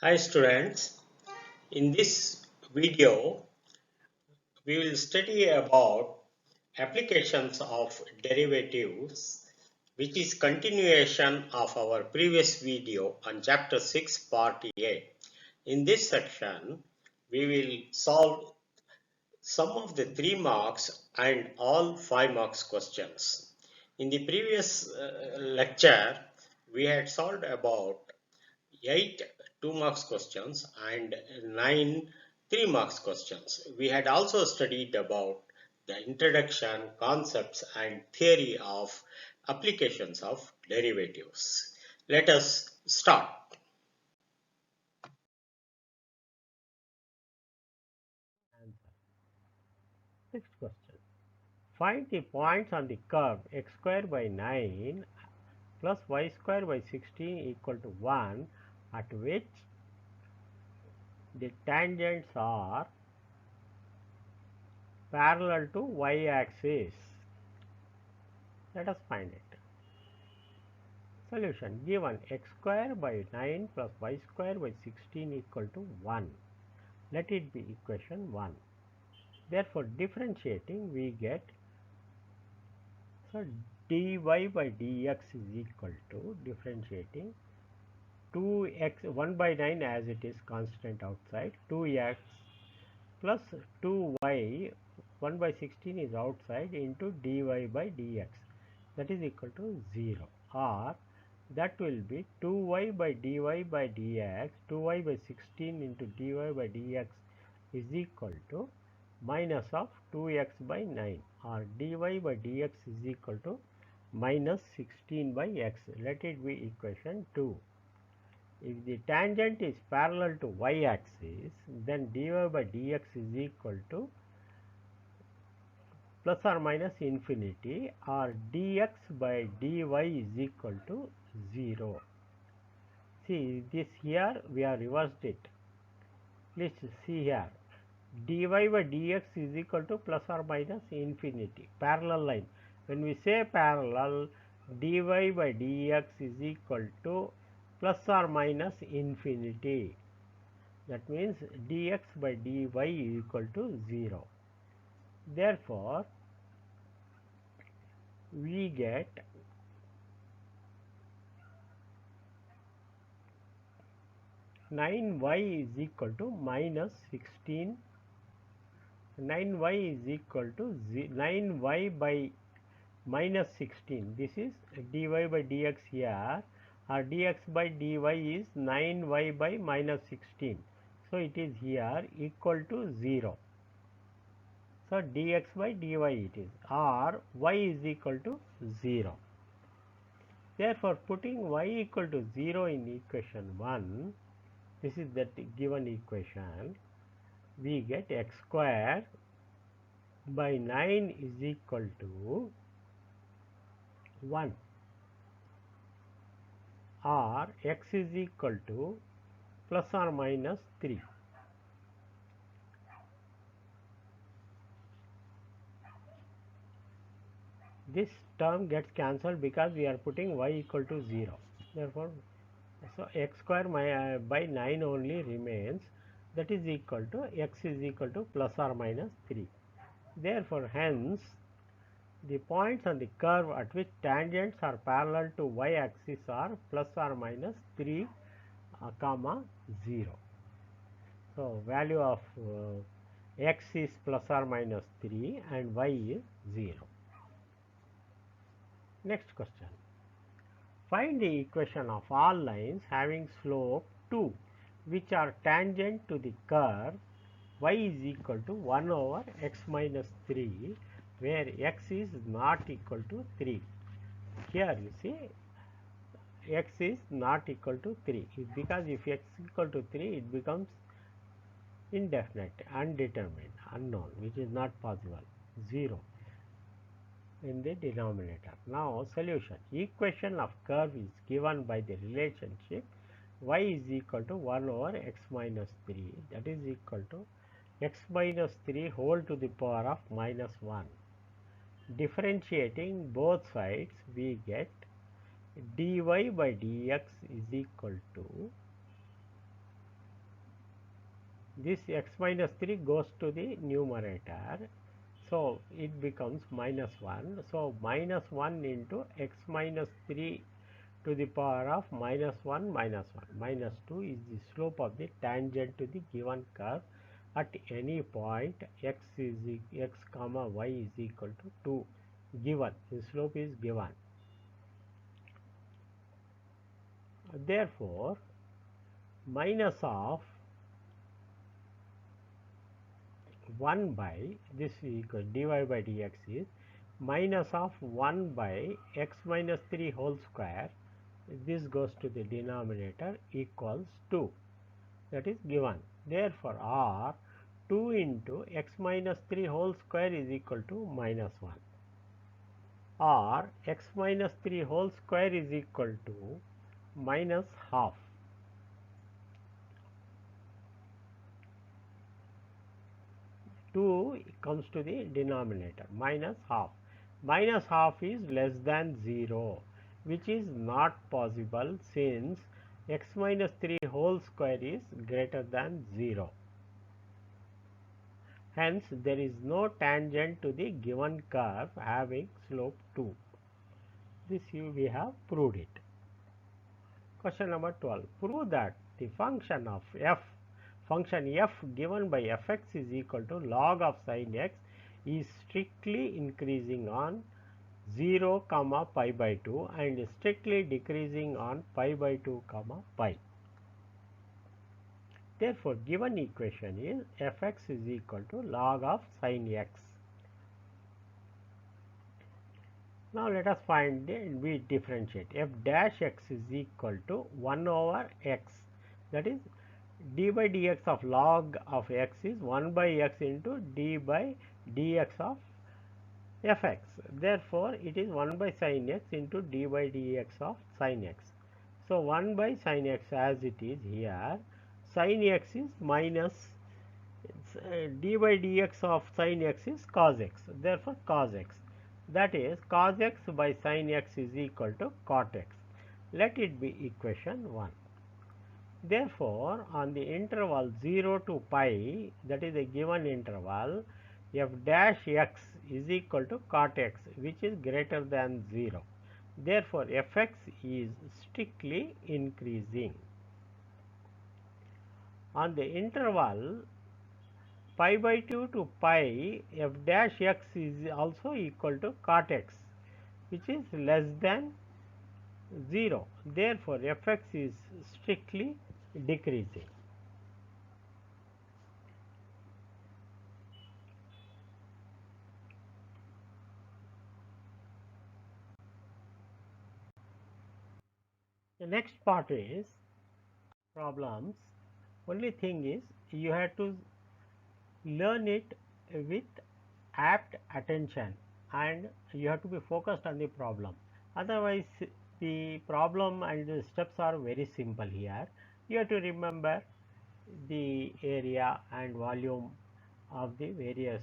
Hi students, in this video we will study about applications of derivatives, which is continuation of our previous video on chapter 6 part A. In this section we will solve some of the 3 marks and all 5 marks questions. In the previous lecture we had solved about 8 2 marks questions and 9 3 marks questions. We had also studied about the introduction, concepts and theory of applications of derivatives. Let us start. Answer. Next question. Find the points on the curve x square by 9 plus y square by 16 equal to 1 at which the tangents are parallel to y-axis. Let us find it. Solution. Given x square by 9 plus y square by 16 equal to 1. Let it be equation 1. Therefore, differentiating we get, so dy by dx is equal to, differentiating 2x 1 by 9 as it is constant outside, 2x plus 2y 1 by 16 is outside into dy by dx, that is equal to 0, or that will be 2y by dy by dx, 2y by 16 into dy by dx is equal to minus of 2x by 9, or dy by dx is equal to minus 16 by x. Let it be equation 2. If the tangent is parallel to y-axis, then dy by dx is equal to plus or minus infinity, or dx by dy is equal to 0. See this here, we have reversed it. Please see here. Dy by dx is equal to plus or minus infinity. Parallel line. When we say parallel, dy by dx is equal to plus or minus infinity. That means dx by dy is equal to 0. Therefore, we get 9y is equal to minus 16. 9y is equal to 9y by minus 16. This is dy by dx here. Our dx by dy is 9y by minus 16. So, it is here equal to 0. So, dx by dy it is, or y is equal to 0. Therefore, putting y equal to 0 in equation 1, this is the given equation, we get x square by 9 is equal to 1, or x is equal to plus or minus 3. This term gets cancelled because we are putting y equal to 0. Therefore, so x square by 9 only remains, that is equal to x is equal to plus or minus 3. Therefore, hence the points on the curve at which tangents are parallel to y-axis are plus or minus 3, comma 0. So, value of x is plus or minus 3 and y is 0. Next question. Find the equation of all lines having slope 2 which are tangent to the curve y is equal to 1 over x minus 3, where x is not equal to 3. Here you see x is not equal to 3, because if x is equal to 3 it becomes indefinite, undetermined, unknown, which is not possible, 0 in the denominator. Now, solution. Equation of curve is given by the relationship y is equal to 1 over x minus 3, that is equal to x minus 3 whole to the power of minus 1. Differentiating both sides, we get dy by dx is equal to this x minus 3 goes to the numerator, so it becomes minus 1. So minus 1 into x minus 3 to the power of minus 1 minus 1. Minus 2 is the slope of the tangent to the given curve at any point x comma y is equal to 2. Given, the slope is given. Therefore, minus of 1 by this is equal dy by dx is minus of 1 by x minus 3 whole square, this goes to the denominator, equals 2, that is given. Therefore, r 2 into x minus 3 whole square is equal to minus 1, or x minus 3 whole square is equal to minus half. 2 comes to the denominator, minus half. Minus half is less than 0, which is not possible since x minus 3 whole square is greater than 0. Hence, there is no tangent to the given curve having slope 2. This we have proved it. Question number 12. Prove that the function f given by fx is equal to log of sin x is strictly increasing on 0 comma pi by 2 and strictly decreasing on pi by 2 comma pi. Therefore, given equation is fx is equal to log of sin x. Now, let us find we differentiate f dash x is equal to 1 over x, that is d by dx of log of x is 1 by x into d by dx of fx. Therefore, it is 1 by sin x into d by dx of sin x. So, 1 by sin x as it is here, sin x is minus d by dx of sin x is cos x. Therefore, cos x, that is cos x by sin x is equal to cot x. Let it be equation 1. Therefore, on the interval 0 to pi, that is a given interval, f dash x is equal to cot x, which is greater than 0. Therefore, fx is strictly increasing. On the interval pi by 2 to pi, f dash x is also equal to cot x, which is less than 0. Therefore, fx is strictly decreasing. The next part is problems. Only thing is you have to learn it with apt attention and you have to be focused on the problem. Otherwise, the problem and the steps are very simple here. You have to remember the area and volume of the various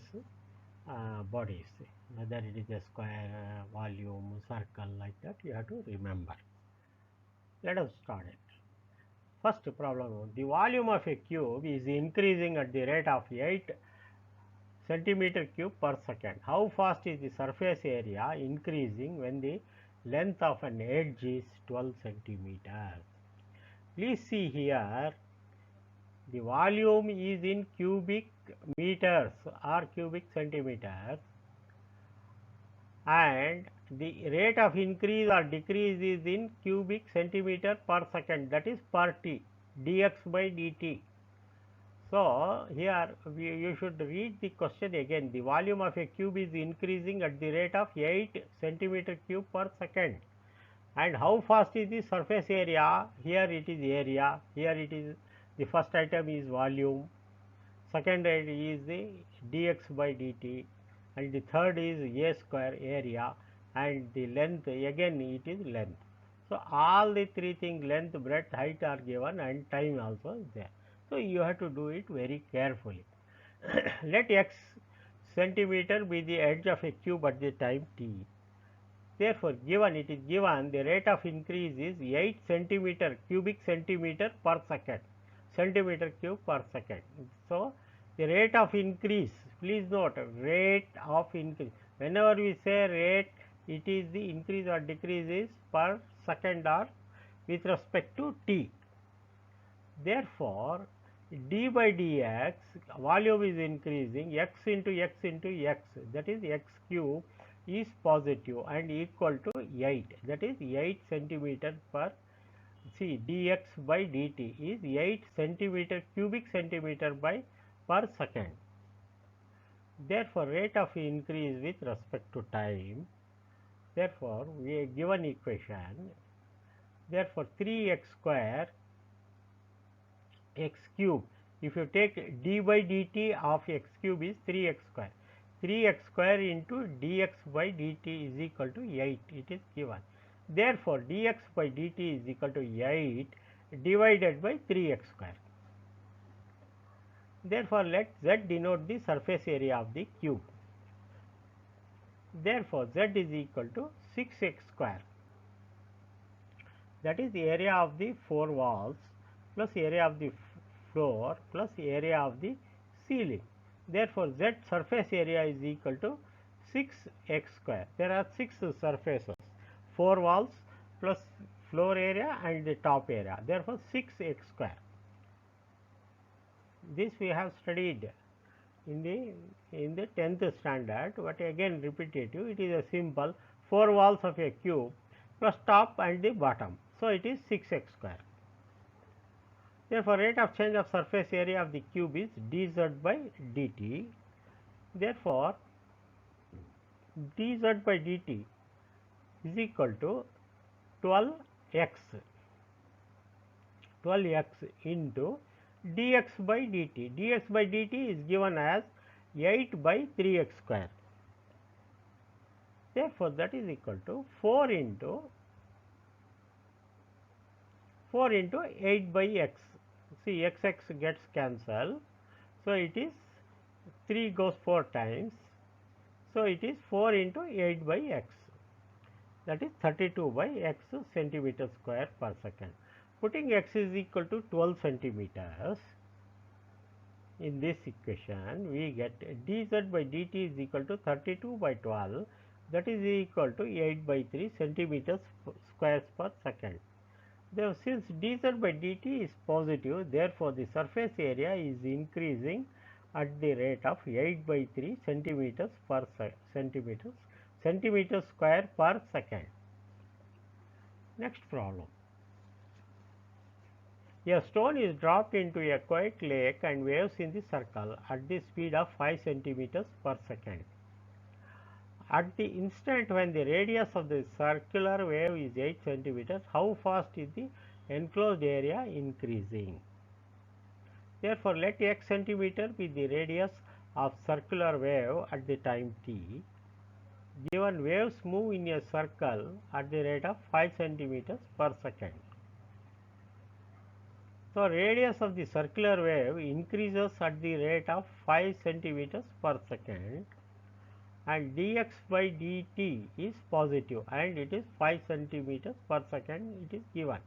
bodies, whether it is a square, volume, circle, like that you have to remember. Let us start it. First problem, the volume of a cube is increasing at the rate of 8 centimeter cube per second. How fast is the surface area increasing when the length of an edge is 12 centimeters? Please see here, the volume is in cubic meters or cubic centimeters and the rate of increase or decrease is in cubic centimeter per second, that is per t, dx by dt. So, here you should read the question again. The volume of a cube is increasing at the rate of 8 centimeter cube per second. And how fast is the surface area? Here it is area, here it is the first item is volume, second item is the dx by dt, and the third is a square area, and the length again it is length. So, all the three things, length, breadth, height are given and time also is there. So, you have to do it very carefully. Let x centimeter be the edge of a cube at the time t. Therefore, given it is given the rate of increase is 8 centimeter cubic centimeter per second. centimeter cube per second. So, the rate of increase, please note rate of increase. Whenever we say rate, it is the increase or decrease is per second or with respect to t. Therefore, d by dx volume is increasing, x into x into x, that is x cube is positive and equal to 8, that is 8 centimeter per, see dx by dt is 8 centimeter cubic centimeter by per second. Therefore, rate of increase with respect to time, therefore, we have given equation, therefore 3x square x cube, if you take d by dt of x cube is 3x square, 3x square into dx by dt is equal to 8, it is given. Therefore, dx by dt is equal to 8 divided by 3x square. Therefore, let z denote the surface area of the cube. Therefore, z is equal to 6x square, that is the area of the 4 walls plus area of the floor plus area of the ceiling. Therefore, z surface area is equal to 6x square. There are 6 surfaces, 4 walls plus floor area and the top area. Therefore, 6x square. This we have studied in the 10th standard, but again repetitive. It is a simple 4 walls of a cube plus top and the bottom. So, it is 6x square. Therefore, rate of change of surface area of the cube is dz by dt. Therefore, dz by dt is equal to 12x into dx by dt. dx by dt is given as 8 by 3x square. Therefore, that is equal to 4 into 8 by x. See, x gets cancelled. So, it is 3 goes 4 times. So, it is 4 into 8 by x, that is 32 by x centimeter square per second. Putting x is equal to 12 centimeters in this equation, we get dz by dt is equal to 32 by 12, that is equal to 8 by 3 centimeters squares per second. Therefore, since dz by dt is positive, therefore, the surface area is increasing at the rate of 8 by 3 centimeters per centimeter square per second. Next problem. A stone is dropped into a quiet lake and waves in the circle at the speed of 5 centimeters per second. At the instant when the radius of the circular wave is 8 centimeters, how fast is the enclosed area increasing? Therefore, let x centimeter be the radius of circular wave at the time t. Given waves move in a circle at the rate of 5 centimeters per second. So, radius of the circular wave increases at the rate of 5 centimeters per second, and dx by dt is positive and it is 5 centimeters per second, it is given.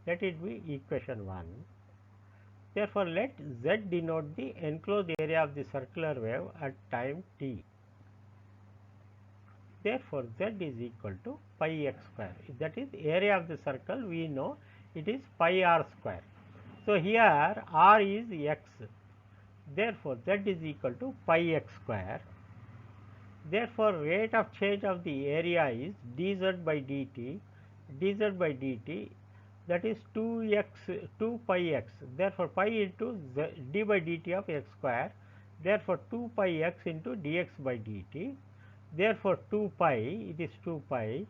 Let it be equation 1. Therefore, let z denote the enclosed area of the circular wave at time t. Therefore, z is equal to pi x square, that is area of the circle, we know it is pi r square. So, here r is x, therefore, z is equal to pi x square. Therefore, rate of change of the area is dz by dt, that is 2 pi x. Therefore, pi into d by dt of x square. Therefore, 2 pi x into dx by dt. Therefore, 2 pi, it is 2 pi,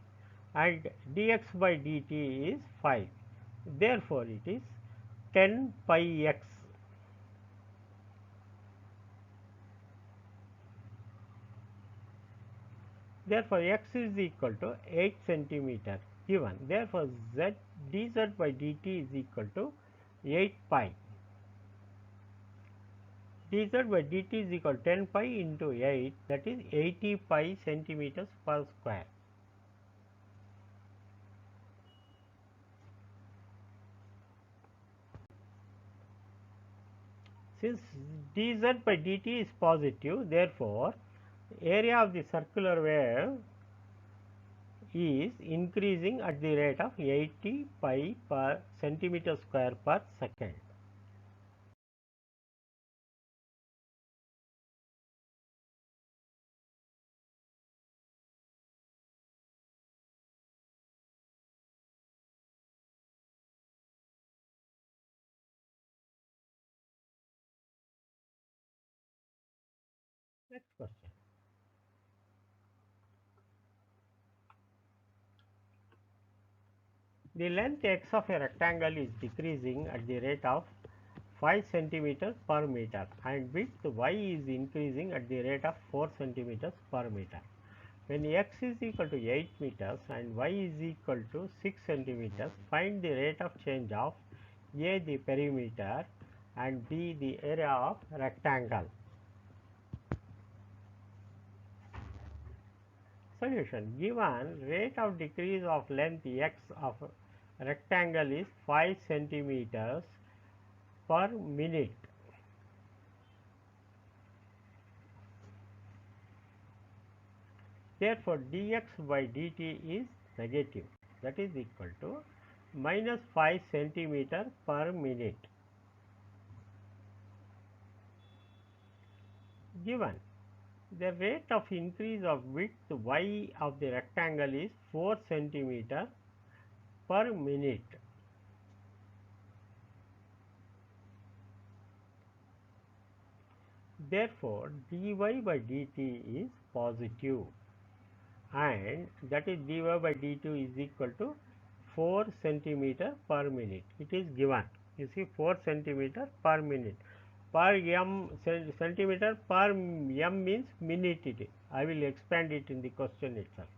and dx by dt is 5. Therefore, it is 10 pi x. Therefore, x is equal to 8 centimeter given. Therefore, dz by dt is equal to 8 pi. Dz by dt is equal to 10 pi into 8, that is 80 pi centimeters per square. Since dz by dt is positive, therefore area of the circular wave is increasing at the rate of 80 pi per centimeter square per second. Next question. The length x of a rectangle is decreasing at the rate of 5 centimeters per meter and width y is increasing at the rate of 4 centimeters per meter. When x is equal to 8 meters and y is equal to 6 centimeters, find the rate of change of A, the perimeter, and B, the area of rectangle. Solution. Given rate of decrease of length x of rectangle is 5 centimeters per minute. Therefore, dx by dt is negative, that is equal to minus 5 centimeter per minute. Given the rate of increase of width y of the rectangle is 4 centimeter per minute. Therefore, dy by dt is positive, and that is dy by dt is equal to 4 centimeter per minute. It is given. You see 4 centimeter per minute. Per m centimeter per m means minute it is. I will expand it in the question itself.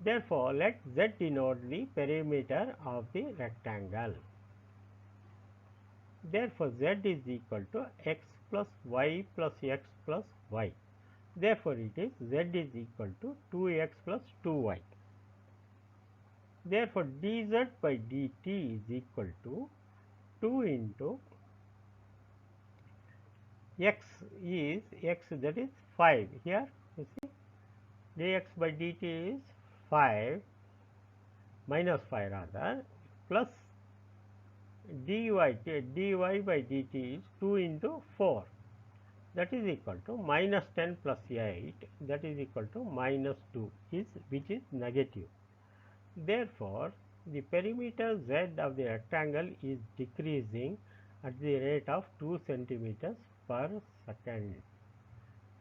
Therefore, let z denote the perimeter of the rectangle. Therefore, z is equal to x plus y plus x plus y. Therefore, it is z is equal to 2x plus 2y. Therefore, dz by dt is equal to 2 into x is x, that is 5. Here you see dx by dt is 5 minus 5 rather, plus dy by dt is 2 into 4, that is equal to minus 10 plus 8, that is equal to minus 2, which is negative. Therefore, the perimeter z of the rectangle is decreasing at the rate of 2 centimeters per second.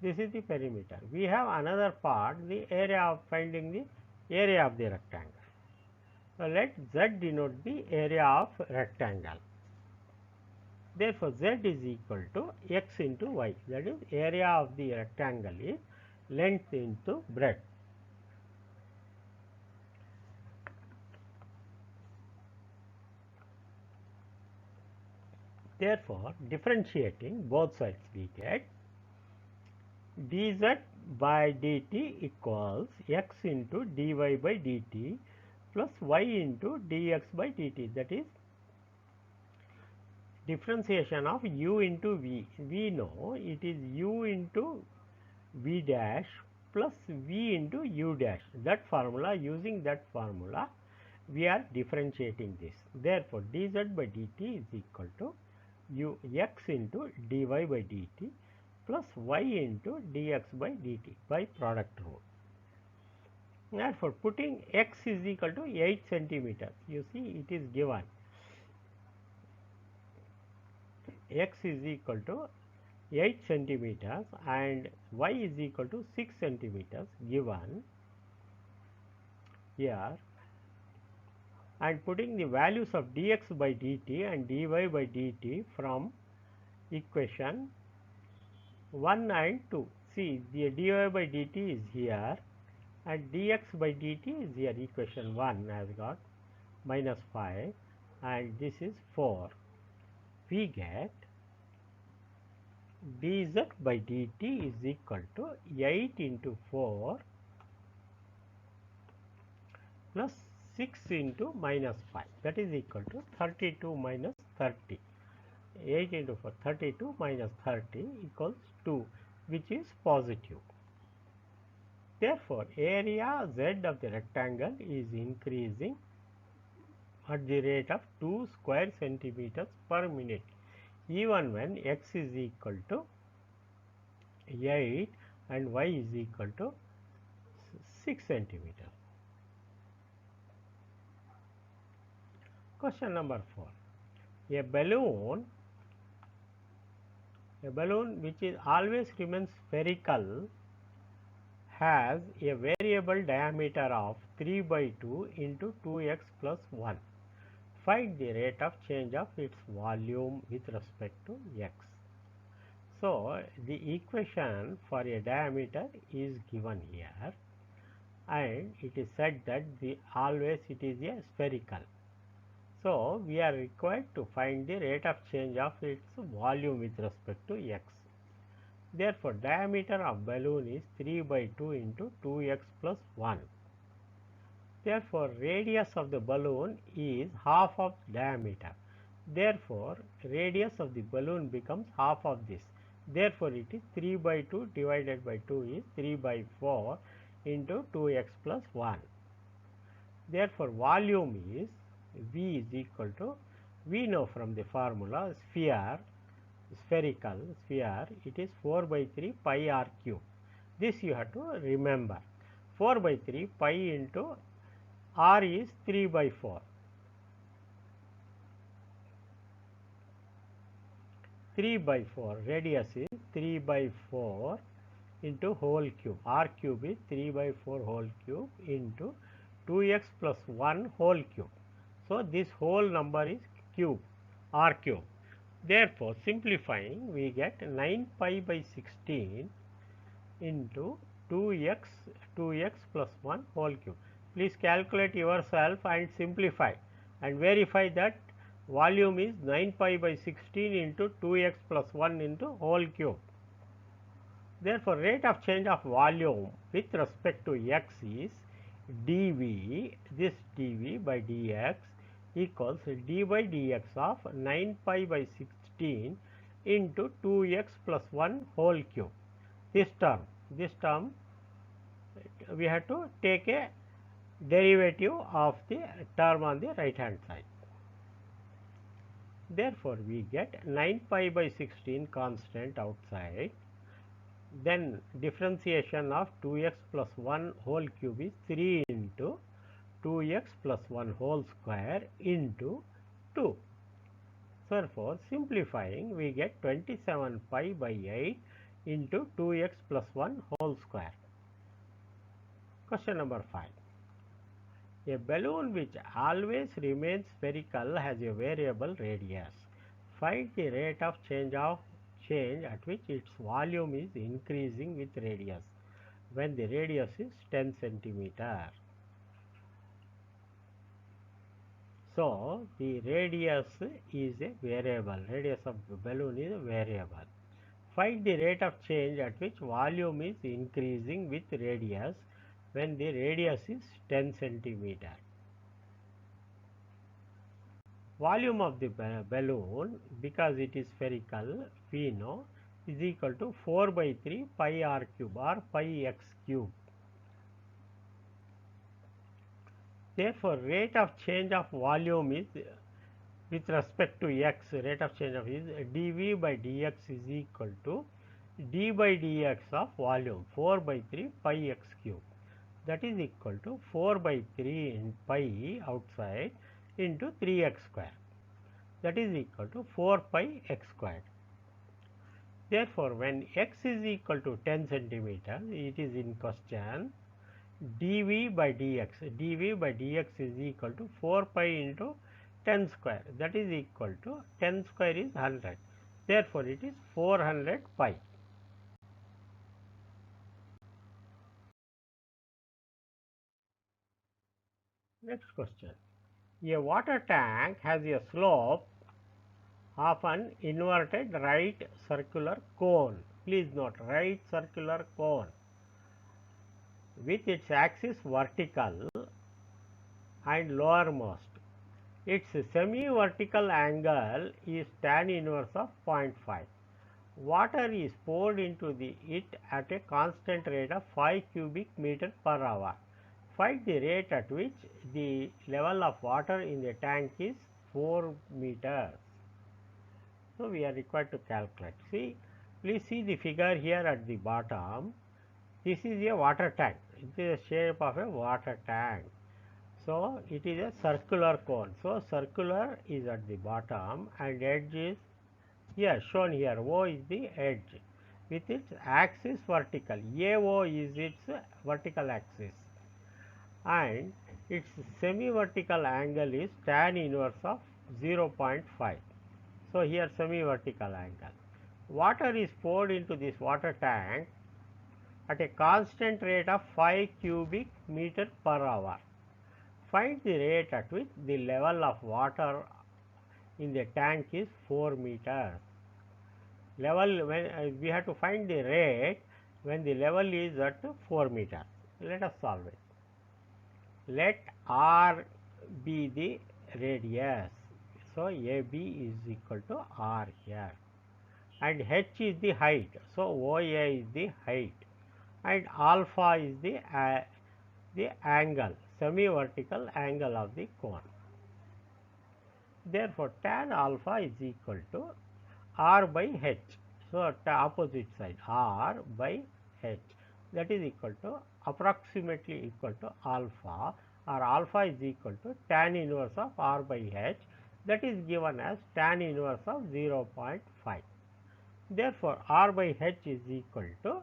This is the perimeter. We have another part, the area of finding the area of the rectangle. So, let z denote the area of rectangle. Therefore, z is equal to x into y, that is area of the rectangle is length into breadth. Therefore, differentiating both sides, we get dz by dt equals x into dy by dt plus y into dx by dt, that is differentiation of u into v. We know it is u into v dash plus v into u dash. That formula, using that formula, we are differentiating this. Therefore, dz by dt is equal to x into dy by dt plus y into dx by dt by product rule. Therefore, putting x is equal to 8 centimeters, you see it is given x is equal to 8 centimeters and y is equal to 6 centimeters given here, and putting the values of dx by dt and dy by dt from equation 1 and 2. See, the dy by dt is here and dx by dt is here. Equation 1 has got minus 5 and this is 4. We get dz by dt is equal to 8 into 4 plus 6 into minus 5, that is equal to 32 minus 30. 8 into 4, 32 minus 30 equals 2, which is positive. Therefore, area Z of the rectangle is increasing at the rate of 2 square centimeters per minute, even when x is equal to 8 and y is equal to 6 centimeters. Question number 4. A balloon which is always remains spherical has a variable diameter of 3 by 2 into 2x plus 1. Find the rate of change of its volume with respect to x. So, the equation for a diameter is given here, and it is said that always it is a spherical. So, we are required to find the rate of change of its volume with respect to x. Therefore, diameter of balloon is 3 by 2 into 2x plus 1. Therefore, radius of the balloon is half of diameter. Therefore, radius of the balloon becomes half of this. Therefore, it is 3 by 2 divided by 2 is 3 by 4 into 2x plus 1. Therefore, volume is V is equal to, we know from the formula, spherical sphere, it is 4 by 3 pi r cube. This you have to remember. 4 by 3 pi into r is 3 by 4. 3 by 4, radius is 3 by 4 into whole cube. R cube is 3 by 4 whole cube into 2x plus 1 whole cube. So, this whole number is cube, r cube. Therefore, simplifying, we get 9 pi by 16 into 2x plus 1 whole cube. Please calculate yourself and simplify and verify that volume is 9 pi by 16 into 2x plus 1 into whole cube. Therefore, rate of change of volume with respect to x is dV, this dV by dx equals d by dx of 9 pi by 16 into 2x plus 1 whole cube. This term we have to take a derivative of the term on the right hand side. Therefore, we get 9 pi by 16 constant outside, then differentiation of 2x plus 1 whole cube is 3 into 2x plus 1 whole square into 2. Therefore, simplifying, we get 27 pi by 8 into 2x plus 1 whole square. Question number 5. A balloon which always remains spherical has a variable radius. Find the rate of change at which its volume is increasing with radius when the radius is 10 centimeter. So, the radius is a variable, radius of the balloon is a variable. Find the rate of change at which volume is increasing with radius when the radius is 10 centimeter. Volume of the balloon, because it is spherical, we know is equal to 4 by 3 pi r cube or pi x cube. Therefore, rate of change of volume is with respect to x, rate of change of is dV by dx is equal to d by dx of volume 4 by 3 pi x cube, that is equal to 4 by 3 in pi outside into 3x square, that is equal to 4 pi x squared. Therefore, when x is equal to 10 centimeter, it is in question dV by dx is equal to 4 pi into 10 square, that is equal to 10 square is 100. Therefore, it is 400 pi. Next question. A water tank has a slope of an inverted right circular cone. Please note, right circular cone with its axis vertical and lowermost. its semi-vertical angle is tan inverse of 0.5. Water is poured into it at a constant rate of 5 cubic meter per hour. Find the rate at which the level of water in the tank is 4 meters. So, we are required to calculate. See, please see the figure here at the bottom. This is a water tank. It is a shape of a water tank. So, it is a circular cone. So, circular is at the bottom and edge is here shown here. O is the edge with its axis vertical. AO is its vertical axis and its semi-vertical angle is tan inverse of 0.5. So, here semi-vertical angle. Water is poured into this water tank at a constant rate of 5 cubic meter per hour. Find the rate at which the level of water in the tank is 4 meters. Level when we have to find the rate when the level is at 4 meters. Let us solve it. Let R be the radius. So, AB is equal to R here and H is the height. So, OA is the height and alpha is the angle, semi-vertical angle of the cone. Therefore, tan alpha is equal to R by H. So, at the opposite side R by H, that is equal to approximately equal to alpha, or alpha is equal to tan inverse of R by H, that is given as tan inverse of 0.5. Therefore, R by H is equal to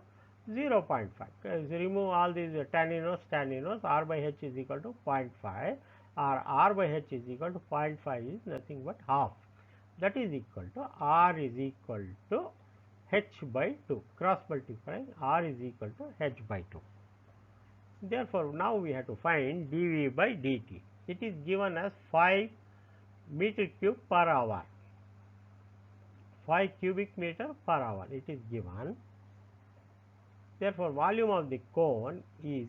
0.5. Remove all these tan inverse, R by H is equal to 0.5, or R by H is equal to 0.5 is nothing but half. That is equal to R is equal to H by 2. Cross multiplying R is equal to H by 2. Therefore, now we have to find dV by dt. It is given as 5 meter cube per hour. 5 cubic meter per hour it is given. Therefore, volume of the cone is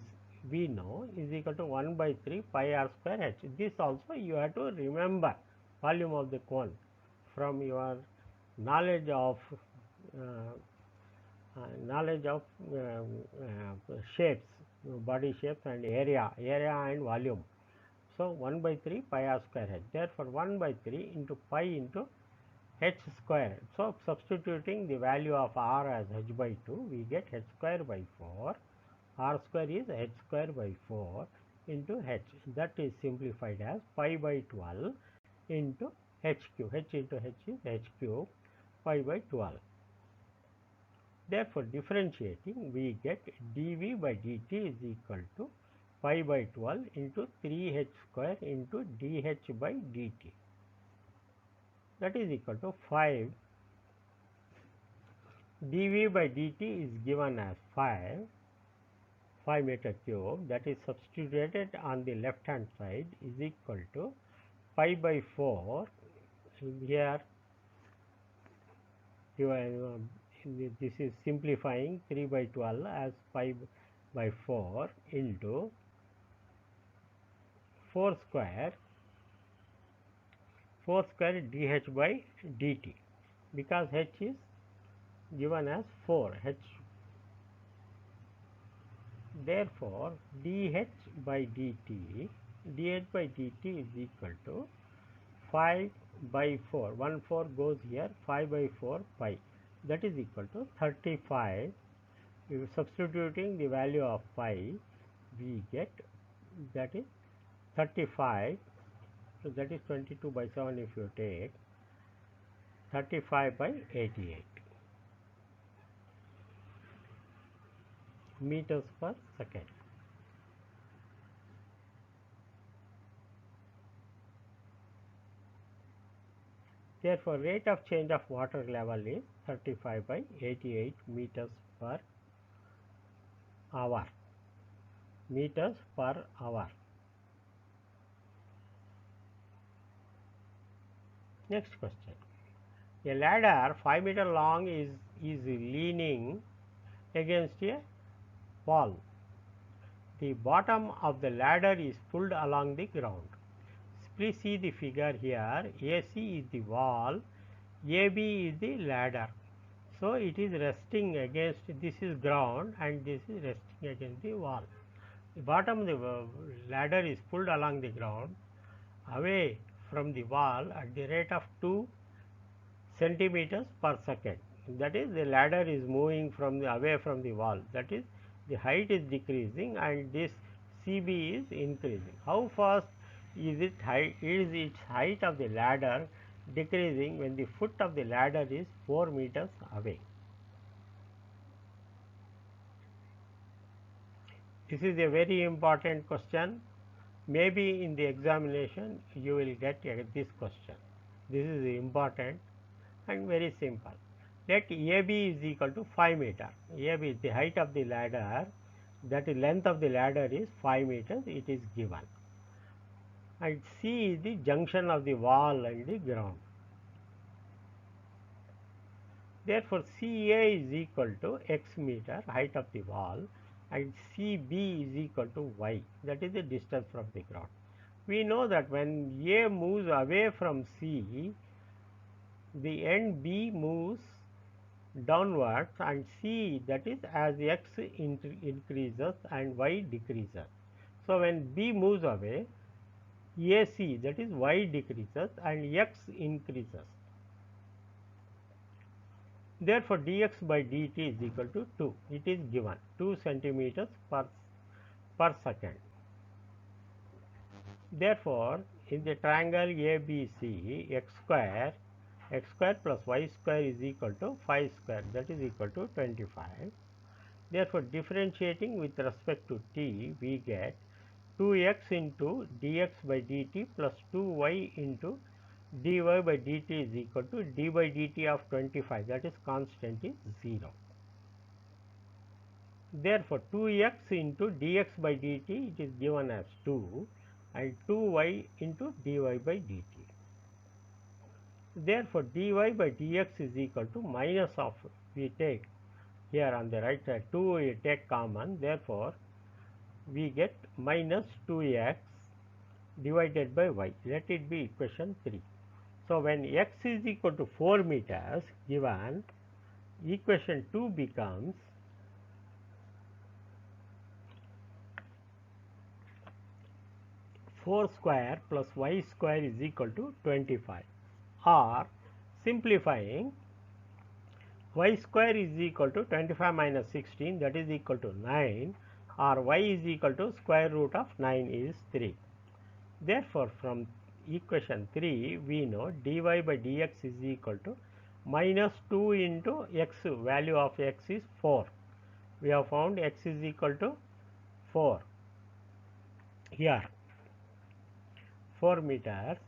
we know is equal to 1 by 3 pi r square h. This also you have to remember volume of the cone from your knowledge of shapes, body shapes and area and volume. So, 1 by 3 pi r square h. Therefore, 1 by 3 into pi into h square. So, substituting the value of r as h by 2, we get h square by 4. R square is h square by 4 into h. That is simplified as pi by 12 into h cube. H into h is h cube pi by 12. Therefore, differentiating we get dV by dt is equal to pi by 12 into 3h square into dh by dt. That is equal to 5. dV by dt is given as 5 meter cube, that is substituted on the left hand side is equal to pi by 4. Here this is simplifying 3 by 12 as pi by 4 into 4 square dh by dt, because h is given as 4 h. Therefore, dh by dt is equal to 5 by 4, 1 4 goes here, 5 by 4 pi, that is equal to 35. Substituting the value of pi, we get that is 35. So, that is 22 by 7 if you take 35 by 88 meters per second. Therefore, rate of change of water level is 35 by 88 meters per hour. Meters per hour. Next question. A ladder 5 meter long is leaning against a wall. The bottom of the ladder is pulled along the ground. Please see the figure here. AC is the wall, AB is the ladder. So it is resting against, this is ground and this is resting against the wall. The bottom of the ladder is pulled along the ground away from the wall at the rate of 2 centimeters per second. That is, the ladder is moving from the away from the wall. That is, the height is decreasing and this CB is increasing. How fast is it height? Is its height of the ladder decreasing when the foot of the ladder is 4 meters away? This is a very important question. Maybe in the examination you will get this question. This is important and very simple. Let AB is equal to 5 meter. AB is the height of the ladder, that is length of the ladder is 5 meters, it is given. And C is the junction of the wall and the ground. Therefore, CA is equal to x meter, height of the wall, and CB is equal to y, that is the distance from the ground. We know that when A moves away from C, the end B moves downwards, and C, that is as x increases and y decreases. So, when B moves away, AC, that is y decreases and x increases. Therefore, dx by dt is equal to 2. It is given 2 centimeters per second. Therefore, in the triangle ABC, x square plus y square is equal to 5 square, that is equal to 25. Therefore, differentiating with respect to t, we get 2x into dx by dt plus 2y into dy by dt is equal to d by dt of 25, that is constant is 0. Therefore, 2x into dx by dt, it is given as 2 and 2y into dy by dt. Therefore, dy by dx is equal to minus of, we take here on the right side 2 we take common, therefore, we get minus 2x divided by y. Let it be equation 3. So, when x is equal to 4 meters given, equation 2 becomes 4 square plus y square is equal to 25, or simplifying, y square is equal to 25 minus 16, that is equal to 9, or y is equal to square root of 9 is 3. Therefore, from equation 3 we know dy by dx is equal to minus 2 into x, value of x is 4. We have found x is equal to 4 here, 4 meters.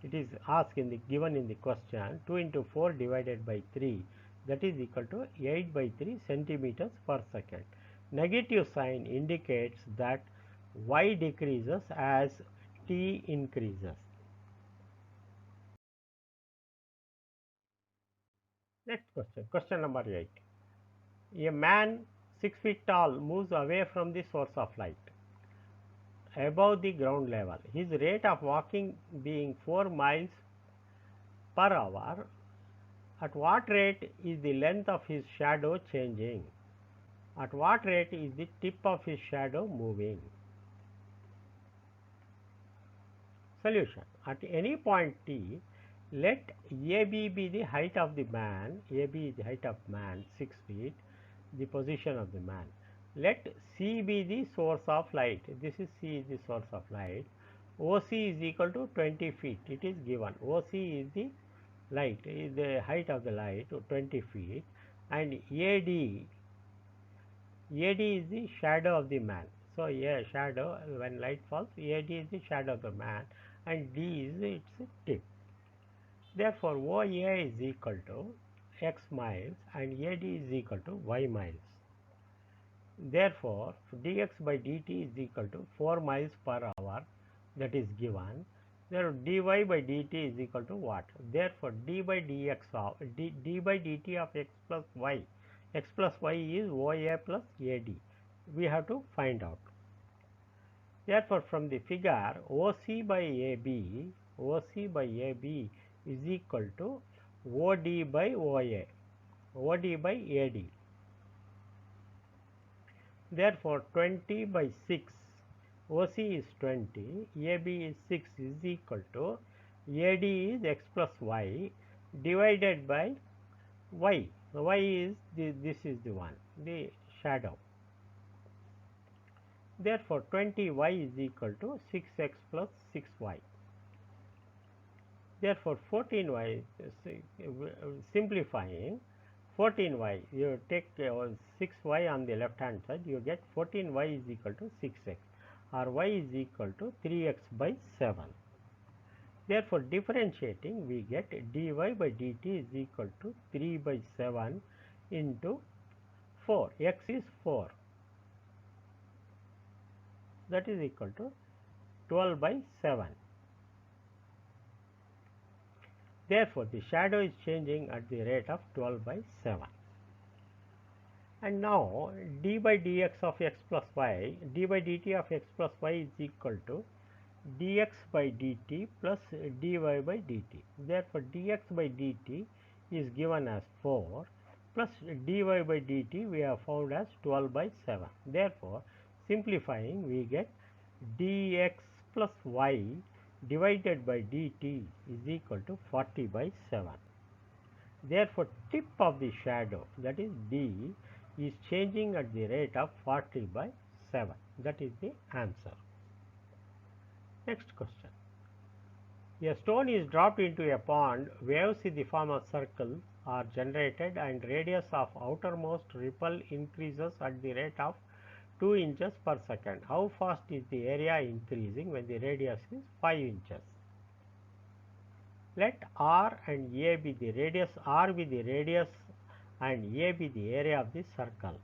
It is asked in the given in the question, 2 into 4 divided by 3, that is equal to 8 by 3 centimeters per second. Negative sign indicates that y decreases as t increases. Next question, question number 8. A man 6 feet tall moves away from the source of light above the ground level. His rate of walking being 4 miles per hour. At what rate is the length of his shadow changing? At what rate is the tip of his shadow moving? Solution. At any point t, let AB be the height of the man, AB is the height of man, 6 feet, the position of the man. Let C be the source of light, this is C is the source of light. OC is equal to 20 feet, it is given. OC is the light, is the height of the light, 20 feet, and AD is the shadow of the man. So, a shadow, when light falls, AD is the shadow of the man and D is its tip. Therefore, OA is equal to x miles and AD is equal to y miles. Therefore, dx by dt is equal to 4 miles per hour, that is given. Therefore, dy by dt is equal to what? Therefore, d by dx of d by dt of x plus y is OA plus AD. We have to find out. Therefore, from the figure, OC by AB is equal to OD by OA, OD by AD. Therefore, 20 by 6, OC is 20, AB is 6 is equal to AD is x plus y divided by y. Y is this is the one, the shadow. Therefore, 20y is equal to 6x plus 6y. Therefore, 14y, simplifying 14y, you take 6y on the left hand side, you get 14y is equal to 6x, or y is equal to 3x by 7. Therefore, differentiating, we get dy by dt is equal to 3 by 7 into 4, x is 4, that is equal to 12 by 7. Therefore, the shadow is changing at the rate of 12 by 7. And now, d by dx of x plus y, d by dt of x plus y is equal to dx by dt plus dy by dt. Therefore, dx by dt is given as 4 plus dy by dt we have found as 12 by 7. Therefore, simplifying, we get dx plus y divided by dt is equal to 40 by 7. Therefore, tip of the shadow, that is d, is changing at the rate of 40 by 7. That is the answer. Next question. A stone is dropped into a pond, waves in the form of circles are generated and radius of outermost ripple increases at the rate of 2 inches per second. How fast is the area increasing when the radius is 5 inches? Let R and A be the radius, R be the radius and A be the area of the circle.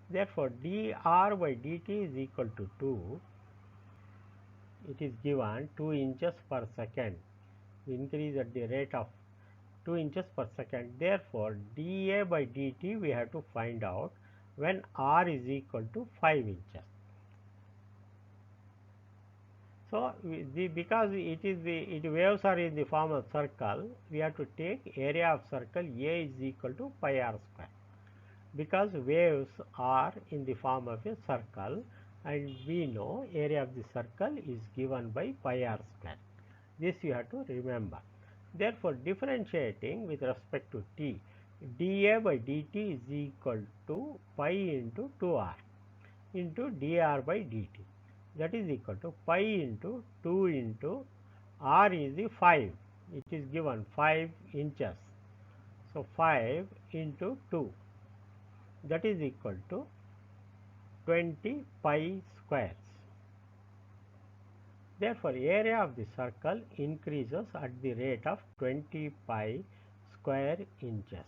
Therefore, dr by dt is equal to 2. It is given 2 inches per second, increase at the rate of 2 inches per second. Therefore, dA by dt we have to find out when R is equal to 5 inches. So, because waves are in the form of circle, we have to take area of circle A is equal to pi r square. Because waves are in the form of a circle, and we know area of the circle is given by pi r square. This you have to remember. Therefore, differentiating with respect to t, dA by dt is equal to pi into 2r into dr by dt. That is equal to pi into 2 into r is the 5. It is given 5 inches. So, 5 into 2, that is equal to 20 pi squares. Therefore, area of the circle increases at the rate of 20 pi square inches.